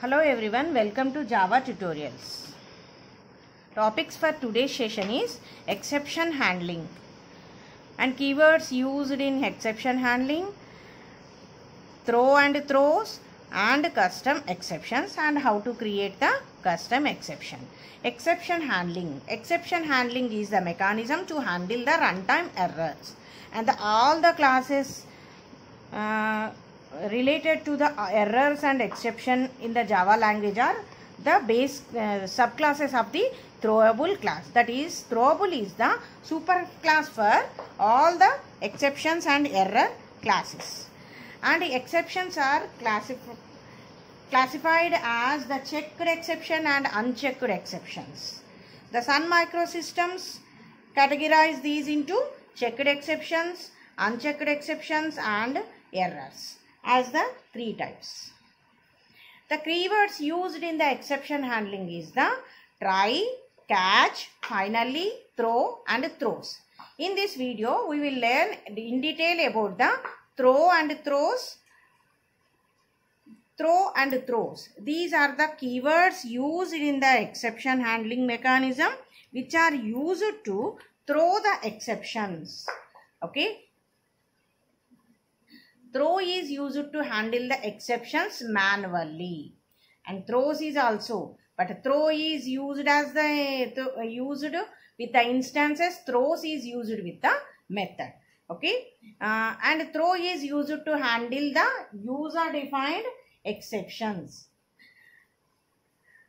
Hello everyone, welcome to Java tutorials. Topics for today's session is exception handling and keywords used in exception handling, throw and throws and custom exceptions and how to create the custom exception. Exception handling. Exception handling is the mechanism to handle the runtime errors and all the classes related to the errors and exception in the Java language are the base subclasses of the throwable class. That is, throwable is the super class for all the exceptions and error classes. And exceptions are classified as the checked exception and unchecked exceptions. The Sun Microsystems categorize these into checked exceptions, unchecked exceptions and errors as the three types. The keywords used in the exception handling is the try, catch, finally, throw and throws. In this video, we will learn in detail about the throw and throws. Throw and throws. These are the keywords used in the exception handling mechanism which are used to throw the exceptions. Okay. Throw is used to handle the exceptions manually, and throws is also, but throw is used as the used with the instances. Throws is used with the method. Okay, and throw is used to handle the user defined exceptions,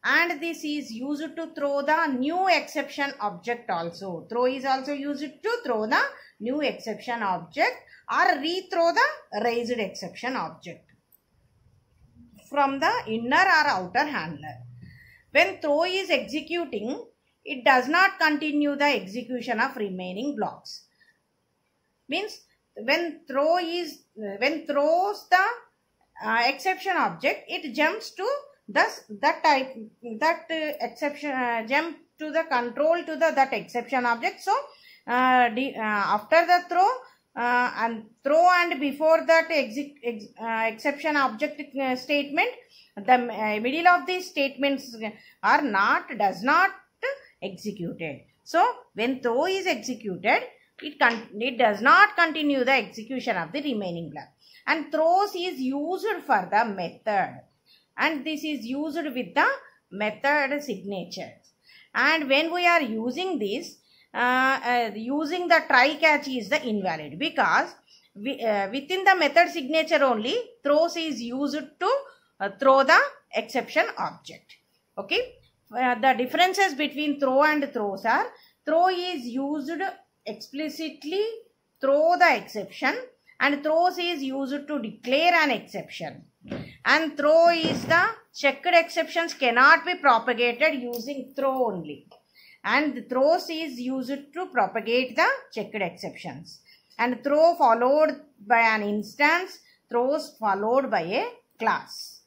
and this is used to throw the new exception object also. Throw is also used to throw the new exception object or rethrow the raised exception object from the inner or outer handler. When throw is executing, it does not continue the execution of remaining blocks. Means when throws the exception object, it jumps to jump to the control to that exception object. So after the throw and before that exception object statement, the middle of these statements does not executed. So when throw is executed, it does not continue the execution of the remaining block. And throws is used for the method, and this is used with the method signatures. And when we are using this, using the try catch is the invalid, because within the method signature only throws is used to throw the exception object. Okay, the differences between throw and throws are: throw is used explicitly throw the exception, and throws is used to declare an exception. And throw is the checked exceptions cannot be propagated using throw only, and throws is used to propagate the checked exceptions. And throw followed by an instance, throws followed by a class.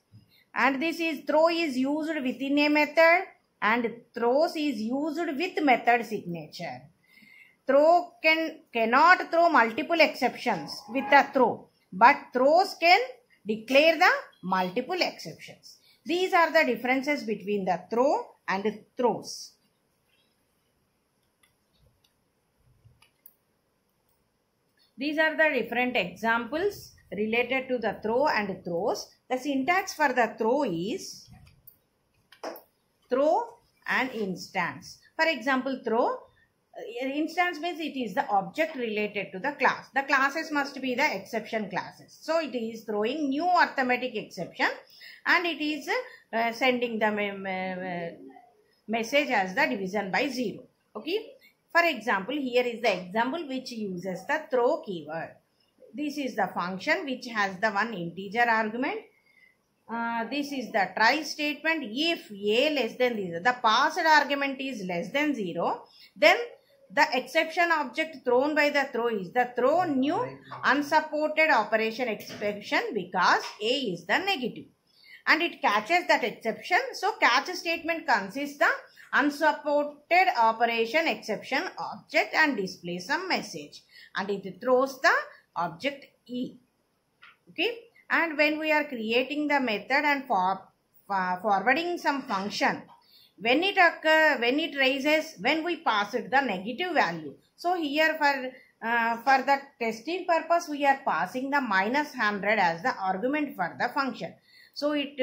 And this is throw is used within a method, and throws is used with method signature. Throw cannot throw multiple exceptions with a throw, but throws can declare the multiple exceptions. These are the differences between the throw and throws. These are the different examples related to the throw and throws. The syntax for the throw is throw and instance. For example, throw. Instance means it is the object related to the class. The classes must be the exception classes. So it is throwing new arithmetic exception, and it is sending the message as the division by 0. Okay. For example, here is the example which uses the throw keyword. This is the function which has the one integer argument. This is the try statement. If a less than 0, the passed argument is less than 0, then the exception object thrown by the throw is the throw new unsupported operation exception, because a is the negative, and it catches that exception. So catch statement consists the unsupported operation exception object and displays some message, and it throws the object E. Okay, and when we are creating the method and forwarding some function. When it occur, when it raises, when we pass it the negative value. So here for the testing purpose, we are passing the minus 100 as the argument for the function. So it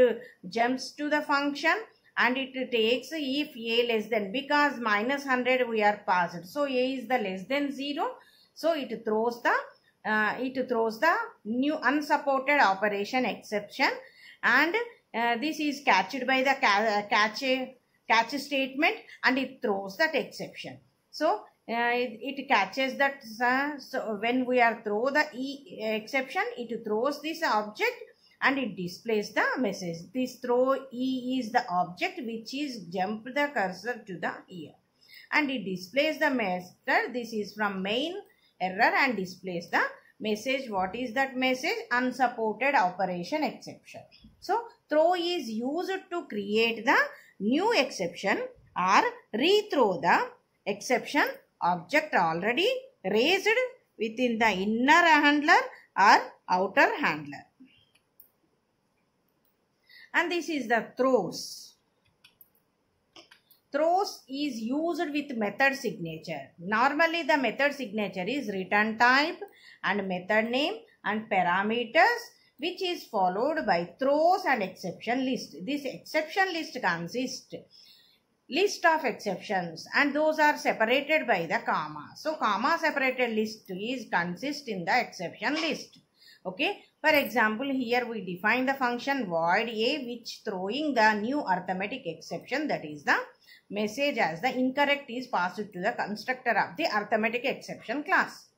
jumps to the function and it takes if a less than, because minus 100 we are passed. So a is the less than 0. So it throws the new unsupported operation exception, and this is catched by the catch statement, and it throws that exception. So it catches that. So when we are throw the exception, it throws this object and it displays the message. This throw is the object which is jump the cursor to the ear, and it displays the method. This is from main error and displays the message. What is that message? Unsupported operation exception. So throw is used to create the new exception or rethrow the exception object already raised within the inner handler or outer handler. And this is the throws. Throws is used with method signature. Normally the method signature is return type and method name and parameters, which is followed by throws and exception list. This exception list consists list of exceptions, and those are separated by the comma. So comma separated list is consist in the exception list. Okay. For example, here we define the function void a, which throwing the new arithmetic exception, that is the message as the incorrect is passed to the constructor of the arithmetic exception class.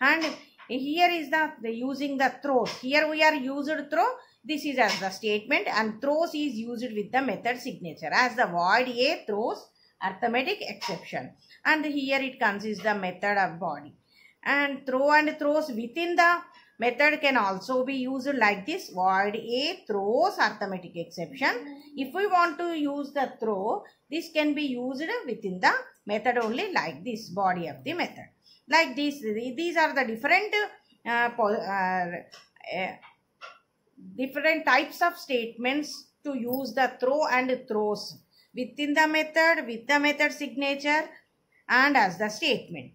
And here is the using the throws. Here we are used throw. This is as the statement, and throws is used with the method signature as the void a throws arithmetic exception, and here it consists the method of body. And throw and throws within the method can also be used like this: void a throws arithmetic exception. If we want to use the throw, this can be used within the method only, like this body of the method. Like this, these are the different types of statements to use the throw and throws within the method, with the method signature, and as the statement.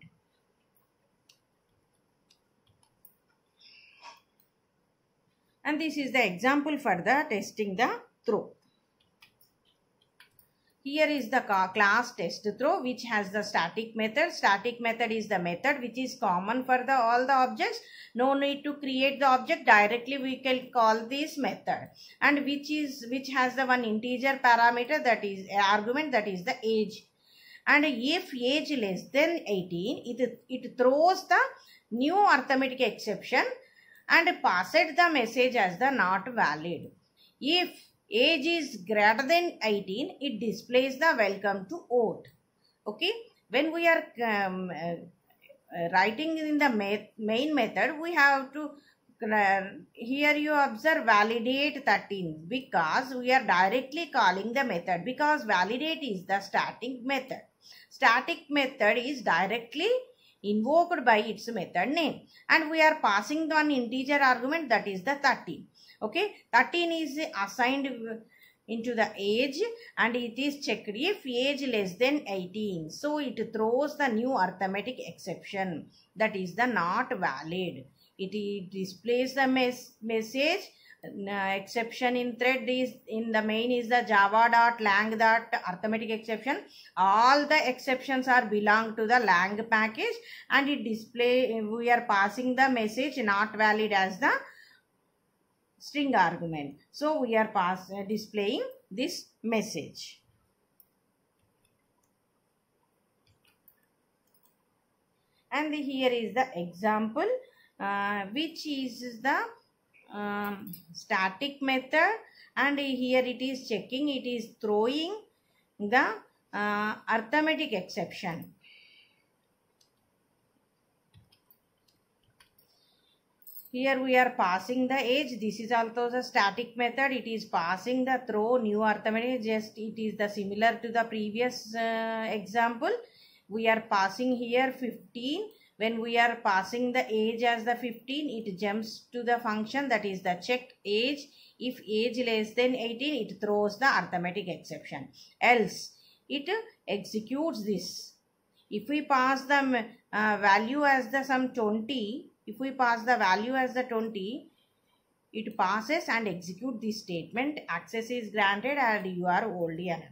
And this is the example for the testing the throw. Here is the class test throw, which has the static method. Static method is the method which is common for all the objects. No need to create the object, directly we can call this method, and which has the one integer parameter, that is argument, that is the age. And if age less than 18, it throws the new arithmetic exception and passes the message as the not valid. If age is greater than 18, it displays the welcome to vote. Okay. When we are writing in the main method, we have to here you observe validate 13, because we are directly calling the method, because validate is the static method. Static method is directly invoked by its method name, and we are passing one integer argument, that is the 13. Okay, 13 is assigned into the age, and it is checked if age less than 18. So it throws the new arithmetic exception, that is the not valid. It displays the message exception in thread is in the main is the java.lang arithmetic exception. All the exceptions are belong to the lang package, and it display, we are passing the message not valid as the string argument. So we are displaying this message. And here is the example, which is the static method, and here it is checking, it is throwing the arithmetic exception. Here we are passing the age. This is also the static method. It is passing the throw new arithmetic. Just it is the similar to the previous example. We are passing here 15 when we are passing the age as the 15, it jumps to the function that is the check age. If age less than 18, it throws the arithmetic exception. Else, it executes this. If we pass the value as the some 20, if we pass the value as the 20, it passes and execute this statement. Access is granted and you are old enough.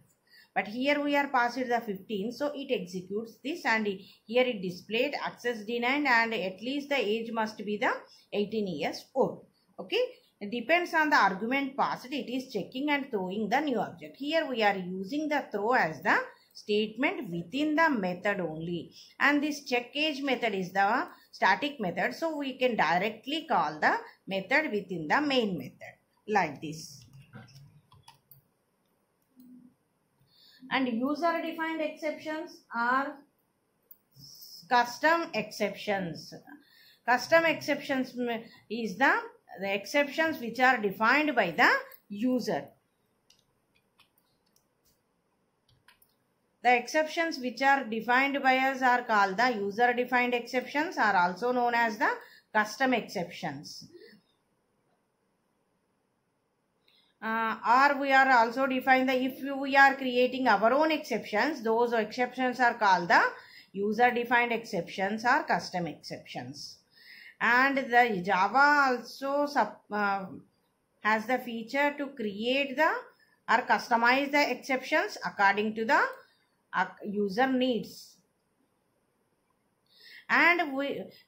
But here we are passed the 15, so it executes this, and here it displayed access denied, and at least the age must be the 18 years old. Okay, it depends on the argument passed. It is checking and throwing the new object. Here we are using the throw as the statement within the method only, and this check age method is the static method, so we can directly call the method within the main method like this. And user defined exceptions are custom exceptions. Custom exceptions is the exceptions which are defined by the user. The exceptions which are defined by us are called the user defined exceptions, are also known as the custom exceptions. Or we are also defined the, if we are creating our own exceptions, those exceptions are called the user defined exceptions or custom exceptions. And the Java also has the feature to create the or customize the exceptions according to the user needs. And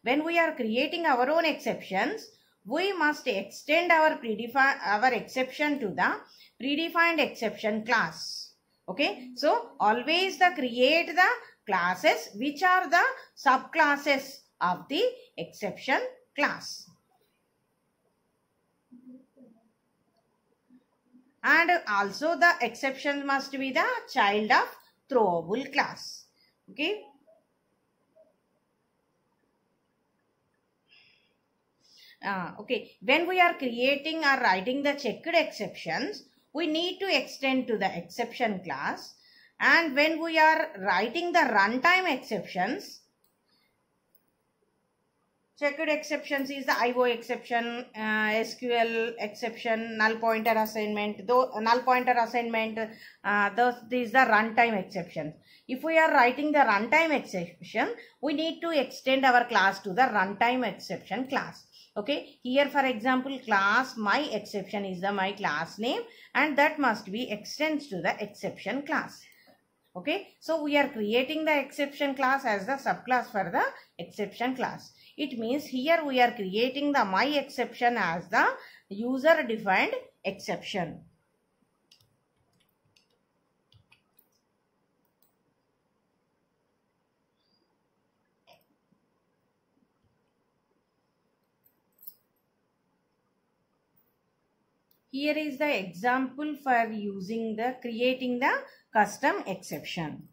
when we are creating our own exceptions, we must extend our exception to the predefined exception class. Okay, so always create the classes which are the subclasses of the exception class. And also the exception must be the child of throwable class. Okay. Okay, when we are creating or writing the checked exceptions, we need to extend to the exception class. And when we are writing the runtime exceptions, checked exceptions is the IO exception, SQL exception, null pointer assignment. Though null pointer assignment, this is the runtime exception. If we are writing the runtime exception, we need to extend our class to the runtime exception class. Okay, here for example, class my exception is the my class name, and that must be extends to the exception class. Okay, so we are creating the exception class as the subclass for the exception class. It means here we are creating the my exception as the user defined exception. Here is the example for using the creating the custom exception.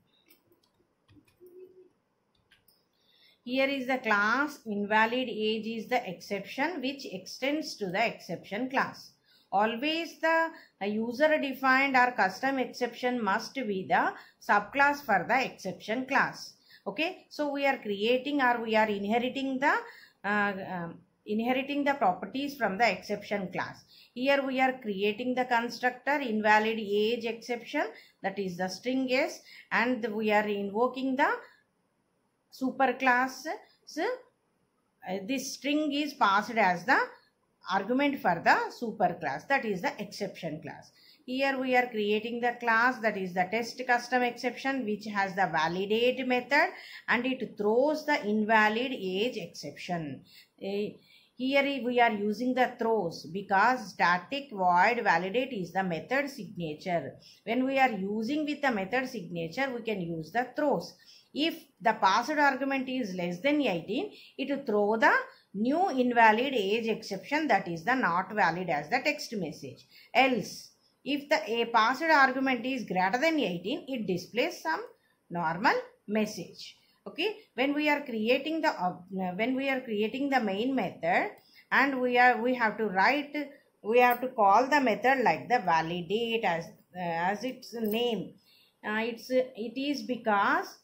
Here is the class invalid age is the exception which extends to the exception class. Always the user defined or custom exception must be the subclass for the exception class. Okay, so we are creating or we are inheriting the properties from the exception class. Here we are creating the constructor invalid age exception, that is the string s, and we are invoking the superclass. So, this string is passed as the argument for the superclass, that is the exception class. Here we are creating the class that is the test custom exception which has the validate method and it throws the invalid age exception. Here we are using the throws because static void validate is the method signature. When we are using with the method signature, we can use the throws. If the passed argument is less than 18, it will throw the new invalid age exception, that is the not valid as the text message. Else, if the passed argument is greater than 18, it displays some normal message. Okay, when we are creating the main method, and we have to call the method like the validate as its name. It is because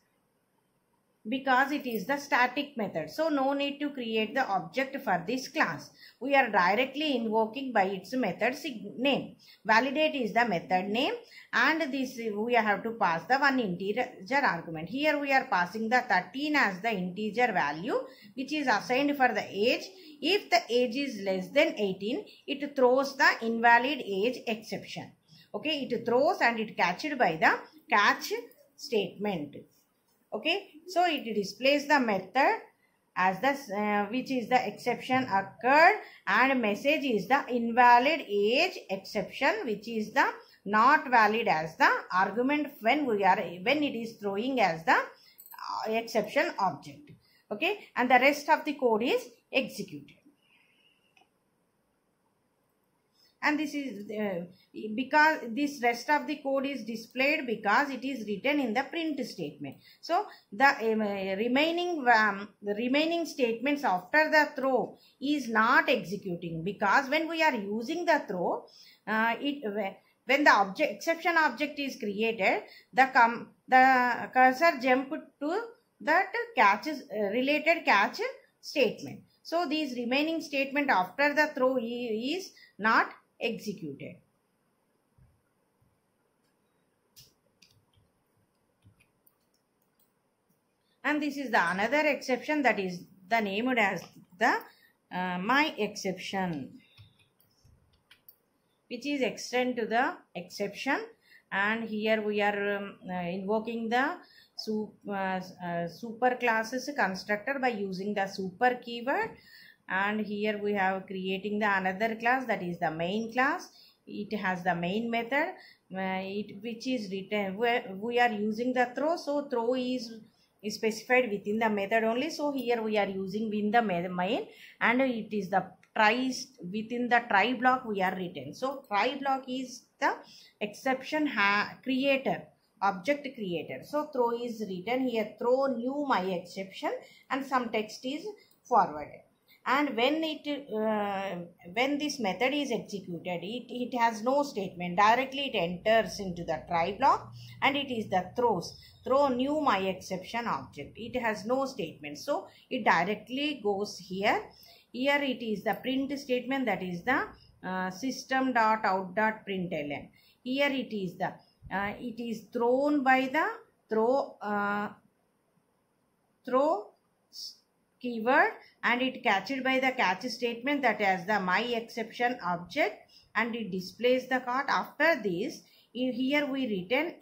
because it is the static method. So no need to create the object for this class. We are directly invoking by its method name. Validate is the method name, and this we have to pass the one integer argument. Here we are passing the 13 as the integer value, which is assigned for the age. If the age is less than 18, it throws the invalid age exception. Okay, it throws and it catched by the catch statement. Okay, so it displays the method as the which is the exception occurred, and message is the invalid age exception, which is the not valid as the argument when it is throwing as the exception object. Okay, and the rest of the code is executed. And this is because this rest of the code is displayed because it is written in the print statement. So the remaining statements after the throw is not executing, because when we are using the throw, when the exception object is created, the cursor jump to that related catch statement. So these remaining statement after the throw is not executed. And this is the another exception, that is the named as the my exception, which is extend to the exception. And here we are invoking the super classes constructor by using the super keyword. And here we have creating the another class, that is the main class. It has the main method which is written where we are using the throw. So throw is specified within the method only. So here we are using within the main, and it is the try within the try block we are written. So try block is the exception creator, object creator. So throw is written here, throw new my exception, and some text is forwarded. And when this method is executed, it has no statement. Directly it enters into the try block, and it is the throw new my exception object. It has no statement, so it directly goes here. Here it is the print statement, that is the system.out.println. Here it is the it is thrown by the throw keyword, and it catched by the catch statement, that is the my exception object, and it displays the cart. After this, here we written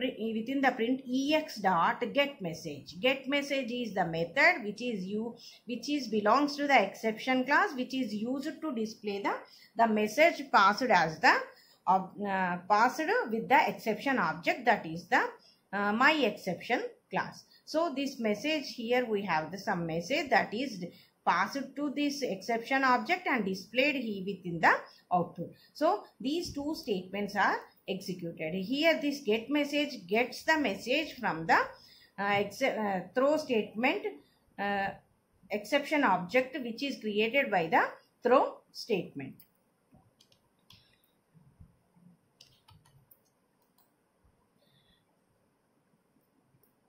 within the print ex dot get message. Get message is the method which belongs to the exception class, which is used to display the message passed as the passed with the exception object, that is the my exception class. So this message, here we have some message that is passed to this exception object and displayed within the output. So these two statements are executed. Here this get message gets the message from the throw statement exception object, which is created by the throw statement.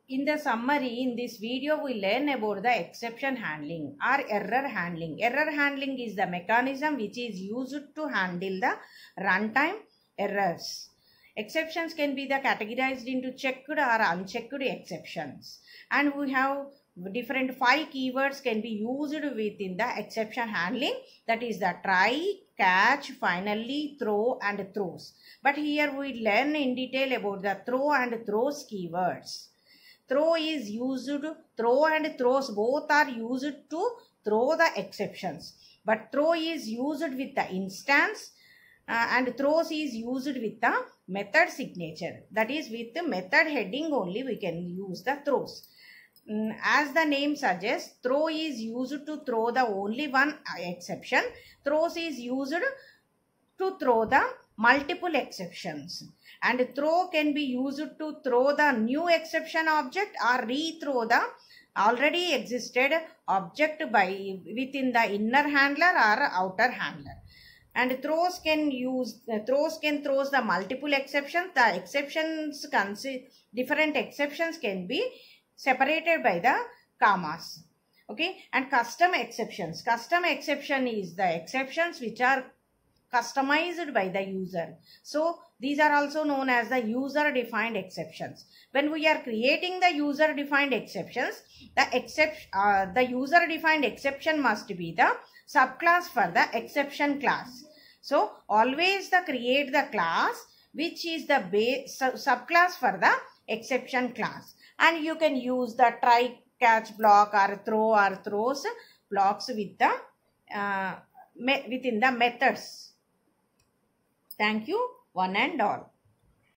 In the summary, in this video, we learn about the exception handling or error handling. Error handling is the mechanism which is used to handle the runtime errors. Exceptions can be categorized into checked or unchecked exceptions. And we have different 5 keywords can be used within the exception handling. That is the try, catch, finally, throw and throws. But here we learn in detail about the throw and throws keywords. Throw is used, throw and throws both are used to throw the exceptions. But throw is used with the instance and throws is used with the method signature. That is, with the method heading only we can use the throws. As the name suggests, throw is used to throw the only one exception. Throws is used to throw the multiple exceptions. And throw can be used to throw the new exception object or rethrow the already existed object within the inner handler or outer handler. And throws can throw the multiple exceptions. The exceptions different exceptions can be separated by the commas. Okay, and custom exceptions. Custom exception is the exceptions which are customized by the user. So these are also known as the user defined exceptions. When we are creating the user defined exceptions, the user defined exception must be the subclass for the exception class. So always create the class which is the base subclass for the exception class, and you can use the try catch block or throw or throws blocks with the within the methods. Thank you, one and all.